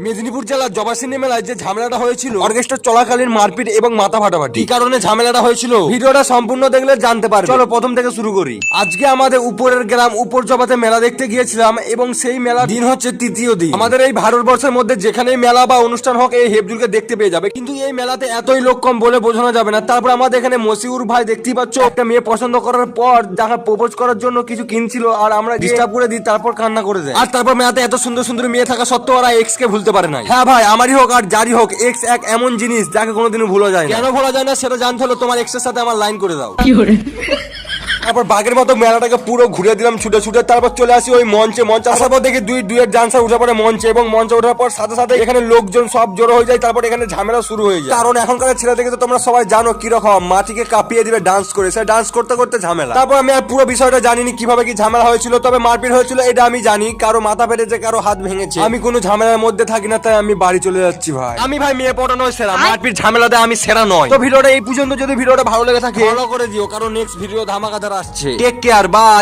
মেদিনীপুর জেলার জবাসিনী মেলায় যে ঝামেলাটা হয়েছিল অর্কেস্ট্রা চলাকালীন মারপিট এবং মাথা ফাটাফাটি, কি কারণে ঝামেলাটা হয়েছিল ভিডিওটা সম্পূর্ণ দেখলে জানতে পারবে। চলো প্রথম থেকে শুরু করি। আজকে আমাদের উপরের গ্রাম উপর জবাতে মেলা দেখতে গিয়েছিলাম এবং সেই মেলা দিন হচ্ছে তৃতীয় দিন। আমাদের এই ভারতবর্ষের মধ্যে যেখানে মেলা বা অনুষ্ঠান হোক এই হেবজুলকে দেখতে পেয়ে যাবে, কিন্তু এই মেলাতে এতই লোক কম বলে বোঝানো যাবে না। তারপর আমাদের এখানে মসিউর ভাই দেখতেই পাচ্ছ একটা মেয়ে পছন্দ করার পর যাকে প্রপোজ করার জন্য কিছু কিনছিল আর আমরা ডিস্টার্ব করে দিই, তারপর কান্না করে দেয়। আর তারপর মেলাতে এত সুন্দর সুন্দর মেয়ে থাকা সত্ত্বেও ওরা এক্স কে ভুলতে পারে না। হ্যাঁ ভাই, আমারই হোক আর যারই হোক, এক্স এক এমন জিনিস যাকে কোনোদিনও ভুলা যায় না। কেন ভোলা যায় না সেটা জানতে হলো তোমার এক্সের সাথে আমার লাইন করে দাও। তারপর বাঘের মতো মেলাটাকে পুরো ঘুরে দিলাম ছুটে ছুটে। তারপর চলে আসি ওই মঞ্চে আসার পর দেখি দুয়ের ডান্সার উঠে পড়ে মঞ্চে, এবং মঞ্চে ওঠার পর সাথে সাথে এখানে লোকজন সব জড়ো হয়ে যায়। তারপর এখানে ঝামেলা শুরু হয়ে যায়, কারণ এখনকার ছেলে থেকে তো তোমরা সবাই জানো কিরকম মাটিকে কাঁপিয়ে দিবে ডান্স করে। সে ডান্স করতে করতে ঝামেলা। তারপর আমি আর পুরো বিষয়টা জানিনি কিভাবে কি ঝামেলা হয়েছিল, তবে মারপিট হয়েছিল এটা আমি জানি। কারো মাথা ফেটেছে, কারো হাত ভেঙেছে। আমি কোনো ঝামেলার মধ্যে থাকি না, তাই আমি বাড়ি চলে যাচ্ছি ভাই। আমি ভাই মেয়ে পটানো সেরা, মারপিট ঝামেলাতে আমি সেরা নয়। তো ভিডিওটা এই পর্যন্ত, যদি ভিডিওটা ভালো লেগে থাকে ফলো করে দিও, কারণ নেক্সট ভিডিও ধামাকাদার আসছে। Take care, by.